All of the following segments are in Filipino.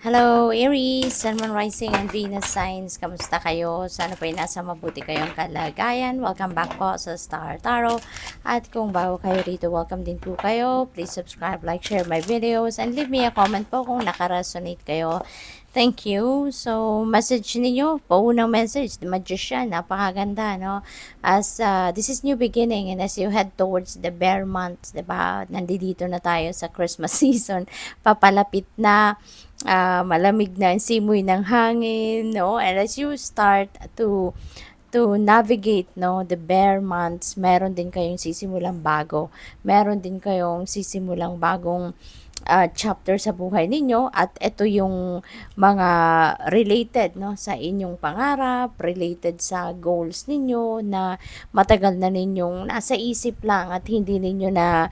Hello, Aries, Sun, Moon, Rising, and Venus signs. Kamusta kayo? Sana po ay nasa mabuti kayong kalagayan. Welcome back po sa Star Tarot. At kung bago kayo rito, welcome din po kayo. Please subscribe, like, share my videos, and leave me a comment po kung nakaresonate kayo. Thank you. So, message ninyo, paunang message, the Magician, napakaganda, no? As this is new beginning and as you head towards the bear months, diba? Nandito na tayo sa Christmas season, papalapit na, malamig na ang simoy ng hangin, no? And as you start to navigate, no, the bear months, meron din kayong sisimulang bago. Meron din kayong sisimulang bagong chapter sa buhay ninyo at ito yung mga related, no, sa inyong pangarap, related sa goals ninyo na matagal na ninyong nasa isip lang at hindi ninyo na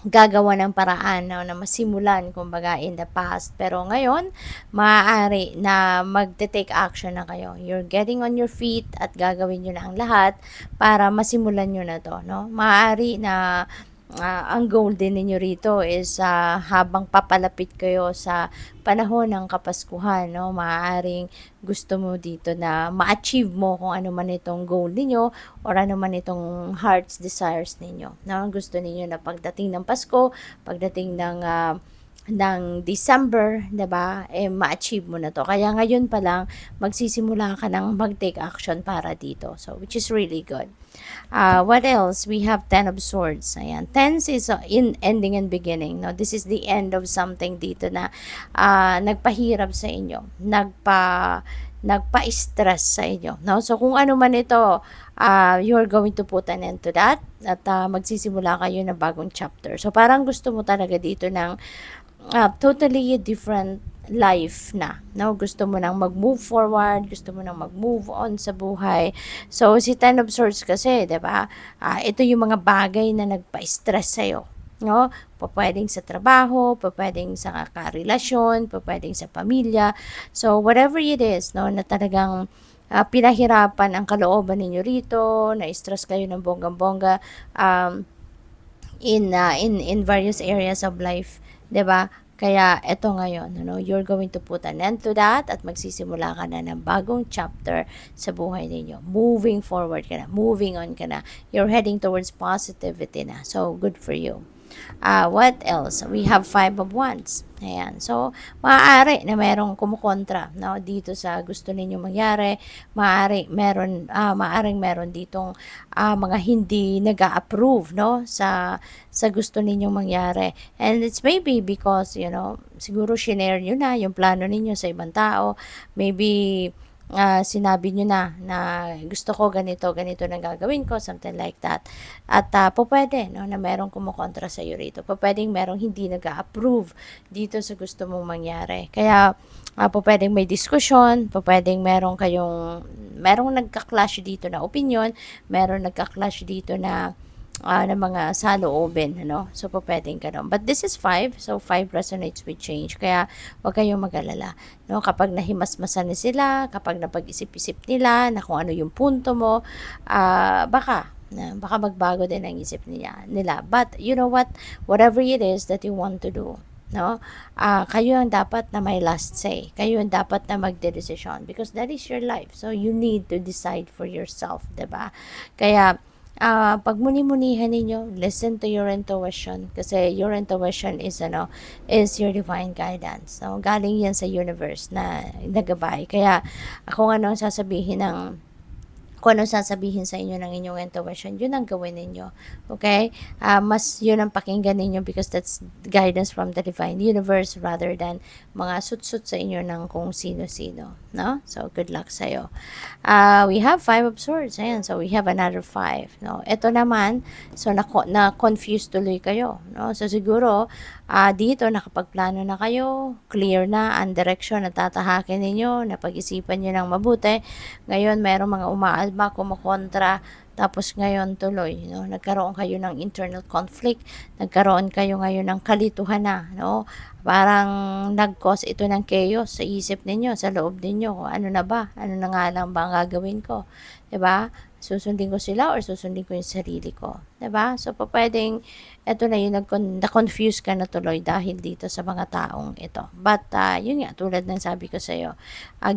gagawa ng paraan, no, na masimulan kumbaga in the past, pero ngayon maaari na magte-take action na kayo. You're getting on your feet at gagawin niyo na ang lahat para masimulan niyo na to, no. Maaari na ang goal din ninyo rito is habang papalapit kayo sa panahon ng Kapaskuhan, no, maaaring gusto mo dito na ma-achieve mo kung ano man itong goal ninyo or ano man itong heart's desires ninyo. No, gusto ninyo na pagdating ng Pasko, pagdating ng December, 'di ba? Ma-achieve mo na 'to. Kaya ngayon pa lang magsisimula ka ng mag-take action para dito. So, which is really good. What else? We have 10 of Swords. Ayan. Tens is in ending and beginning. No? This is the end of something dito na nagpahirap sa inyo. Nagpa-stress sa inyo. No? So, kung ano man ito, you're going to put an end to that at magsisimula kayo ng bagong chapter. So, parang gusto mo talaga dito ng totally different life na, no? Gusto mo nang mag-move forward, gusto mo nang mag-move on sa buhay. So, si Ten of Swords kasi, 'di ba? Ito yung mga bagay na nagpa-stress sa'yo, no? Pwedeng sa trabaho, pwedeng sa karelasyon, pwedeng sa pamilya. So, whatever it is, no, na talagang pinahirapan ang kalooban ninyo rito, na-stress kayo ng bonggang-bongga, in various areas of life, 'di ba? Kaya eto ngayon, ano, you're going to put an end to that at magsisimula ka na ng bagong chapter sa buhay ninyo. Moving forward ka na, moving on ka na. You're heading towards positivity na. So, good for you. What else? We have 5 of Wands. Ayan. So, maaari na merong kumukontra, no, dito sa gusto ninyong mangyari. Maaring meron ditong mga hindi nag-a-approve, no, sa gusto ninyong mangyari. And it's maybe because, siguro shinare nyo na yung plano ninyo sa ibang tao. Maybe sinabi nyo na gusto ko ganito na gagawin ko, something like that. At pwede, no, na merong kumukontra sa iyo rito. Pwedeng merong hindi nag-a-approve dito sa gusto mong mangyari. Kaya pwedeng may diskusyon, pwedeng merong nagka-clash dito na opinion, merong nagka-clash dito na ng mga saloobin, ano? So, pwedeng ganun. But this is 5, so 5 resonates with change. Kaya, huwag kayong mag-alala, no? Kapag nahimasmasan na sila, kapag napag-isip-isip nila na kung ano yung punto mo, baka magbago din ang isip nila. But, you know what? Whatever it is that you want to do, no? Kayo ang dapat na may last say. Kayo ang dapat na magdedesisyon because that is your life. So, you need to decide for yourself, 'di ba? Kaya, pag muni-munihan ninyo, listen to your intuition kasi your intuition is your divine guidance. So, galing yan sa universe na nagabay. Kaya, kung ano sasabihin sa inyo ng inyong intuition, yun ang gawin ninyo. Okay? Mas yun ang pakinggan ninyo because that's guidance from the divine universe rather than mga sut-sut sa inyo ng kung sino-sino. No? So, good luck sa'yo. We have 5 of Swords. Ayan. So, we have another 5. No? Ito naman, so na-confuse tuloy kayo. No? So, siguro, dito nakapagplano na kayo, clear na ang direksyon na tatahakin ninyo, napag-isipan nyo ng mabuti. Ngayon, mayroong mga umaalma, kumukontra Tapos ngayon tuloy, no, nagkaroon kayo ng internal conflict, nagkaroon kayo ngayon ng kalituhan na, no? Parang nag-cause ito ng chaos sa isip ninyo, sa loob ninyo, kung ano na ba, ano na nga lang ba ang gagawin ko, 'di ba? Susundin ko sila or susundin ko yung sarili ko, 'di ba? So pwedeng eto na yung na-confuse ka na tuloy dahil dito sa mga taong ito. But yun nga, tulad ng sabi ko sa iyo,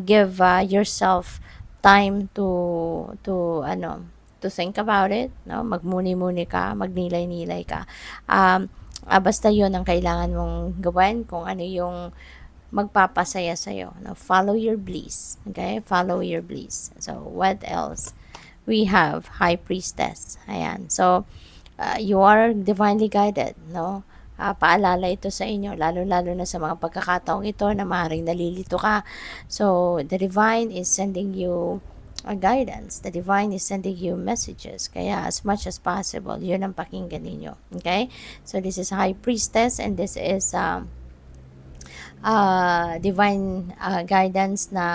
give yourself time to think about it, no? Magmuni-muni ka, magnilay-nilay ka. Basta 'yon ang kailangan mong gawin kung ano yung magpapasaya sa iyo, no? Follow your bliss, okay? Follow your bliss. So, what else? We have High Priestess. Ayan. So, you are divinely guided, no? Paalala ito sa inyo, lalo-lalo na sa mga pagkakataong ito na maaaring nalilito ka. So, the divine is sending you guidance. The divine is sending you messages. Kaya as much as possible, yun ang pakinggan ninyo. Okay? So, this is High Priestess and this is divine guidance na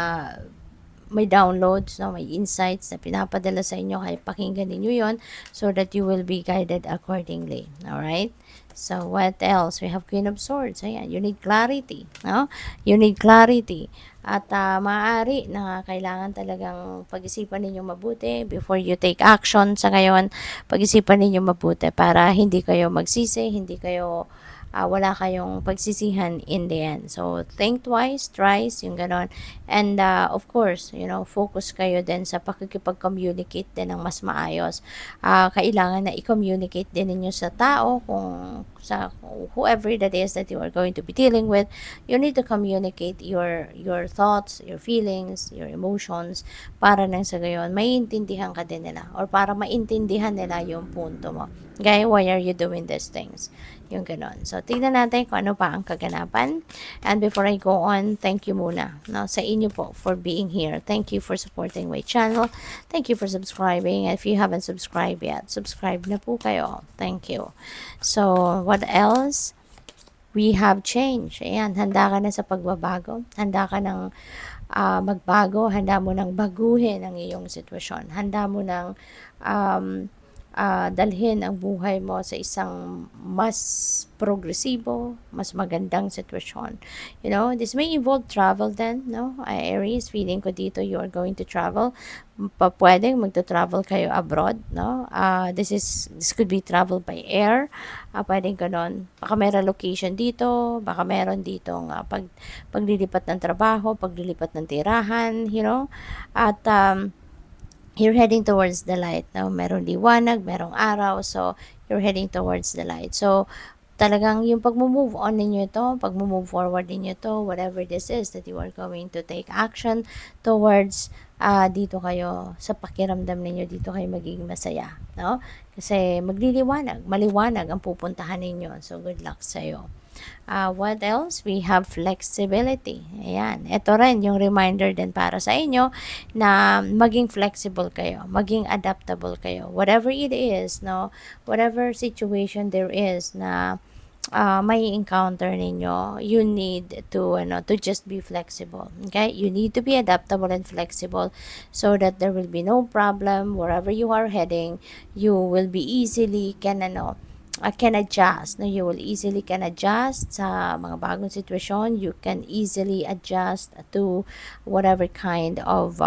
may downloads, no, may insights na pinapadala sa inyo, kaya pakinggan niyo yon so that you will be guided accordingly. Alright? So, what else? We have Queen of Swords. Ayan, you need clarity. No? You need clarity. At maaari na kailangan talagang pag-isipan ninyo mabuti before you take action. Sa ngayon, pag-isipan ninyo mabuti para hindi kayo magsisi, hindi kayo wala kayong pagsisihan in the end. So, think twice, thrice, yung ganon. And, of course, focus kayo din sa pakikipag-communicate din ng mas maayos. Kailangan na i-communicate din ninyo sa tao, kung sa whoever that is that you are going to be dealing with. You need to communicate your thoughts, your feelings, your emotions, para nang sa gayon, maiintindihan ka din nila, or para maintindihan nila yung punto mo. Okay, why are you doing these things? Yung ganon. So, tignan natin kung ano pa ang kaganapan. And before I go on, thank you muna, no, sa inyo po for being here. Thank you for supporting my channel. Thank you for subscribing. If you haven't subscribed yet, subscribe na po kayo. Thank you. So, what else? We have change. Ayan, handa ka na sa pagbabago. Handa ka ng magbago. Handa mo nang baguhin ang iyong sitwasyon. Handa mo nang dalhin ang buhay mo sa isang mas progresibo, mas magandang sitwasyon. This may involve travel then, no? Aries, feeling ko dito you are going to travel. Pwedeng magta-travel kayo abroad, no? This could be travel by air. Pwedeng ganon. Baka may relocation dito, baka meron ditong paglilipat ng trabaho, paglilipat ng tirahan, at you're heading towards the light. Now, merong liwanag, merong araw, so you're heading towards the light. So, talagang yung pag-move on ninyo ito, pag-move forward ninyo ito, whatever this is that you are going to take action towards, dito kayo, sa pakiramdam ninyo, dito kayo magiging masaya. No? Kasi magliliwanag, maliwanag ang pupuntahan ninyo. So, good luck sa'yo. What else? We have flexibility. Ayan. Ito rin yung reminder din para sa inyo na maging flexible kayo, maging adaptable kayo. Whatever it is, no? Whatever situation there is na may encounter ninyo, you need to just be flexible. Okay? You need to be adaptable and flexible so that there will be no problem wherever you are heading. You will be easily can adjust. No? You will easily can adjust sa mga bagong sitwasyon. You can easily adjust to whatever kind of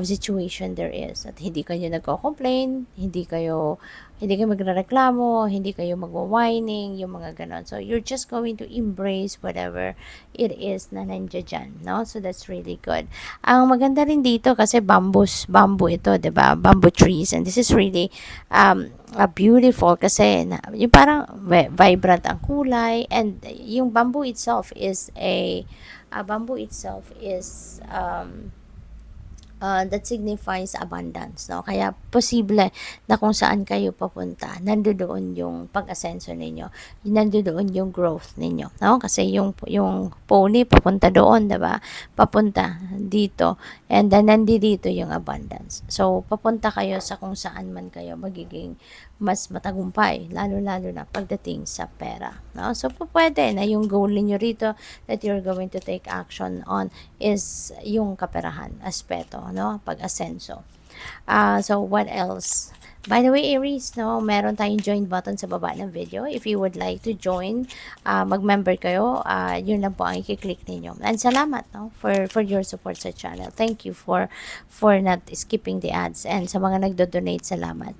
situation there is. At hindi kayo nagko-complain, hindi kayo magrereklamo, hindi kayo magwa-whining, yung mga ganon. So, you're just going to embrace whatever it is na nandiyan dyan, no? So, that's really good. Ang maganda rin dito kasi bamboo ito, diba? Bamboo trees. And this is really beautiful kasi yung parang vibrant ang kulay, and yung bamboo itself is that signifies abundance, no? Kaya posible na kung saan kayo papunta, nandoon yung pag-asenso ninyo, nandoon yung growth ninyo, no? Kasi yung pony papunta doon, diba? Papunta dito, and then nandito yung abundance. So, papunta kayo sa kung saan man kayo magiging mas matagumpay, lalo-lalo na pagdating sa pera, no? So, pwede na yung goal niyo rito that you're going to take action on is yung kaperahan aspeto, no? Pag-asenso. So, what else? By the way, Aries, no, meron tayong join button sa baba ng video. If you would like to join, mag-member kayo, yun lang po ang i-click ninyo. And salamat, no, for your support sa channel. Thank you for not skipping the ads. And sa mga nagdo-donate, salamat.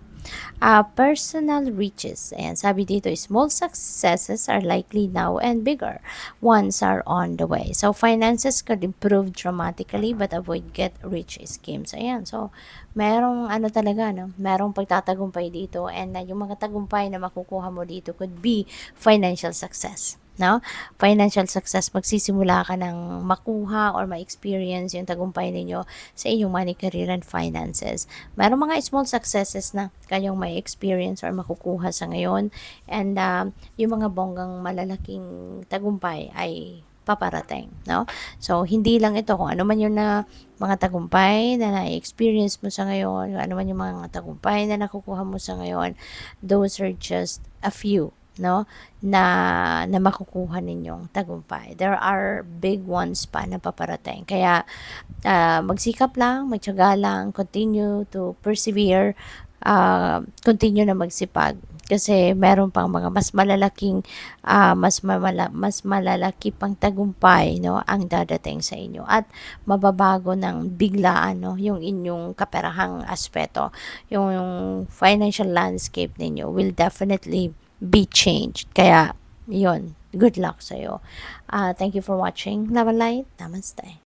Personal riches. Ayan, sabi dito, small successes are likely now and bigger ones are on the way. So, finances could improve dramatically but avoid get rich schemes. Ayan, so, merong ano talaga, no? Merong pagtatagumpay dito and yung mga tagumpay na makukuha mo dito could be financial success. No? Financial success, magsisimula ka ng makuha or ma-experience yung tagumpay ninyo sa inyong money, career, and finances. Mayroong mga small successes na kayong may experience or makukuha sa ngayon, and yung mga bonggang malalaking tagumpay ay paparating, no? So, hindi lang ito kung ano man yung na mga tagumpay na na-experience mo sa ngayon, kung ano man yung mga tagumpay na nakukuha mo sa ngayon, those are just a few, no, na makukuha ninyong tagumpay. There are big ones pa na paparating. Kaya magsikap lang, magtiyaga lang, continue to persevere, continue na magsipag kasi meron pang mga mas malalaking mas malalaki pang tagumpay, no, ang dadating sa inyo at mababago ng biglaan, no, yung inyong kaperahang aspeto. Yung financial landscape ninyo will definitely be changed. Kaya, yun. Good luck sa'yo. Thank you for watching. Love and light. Namaste.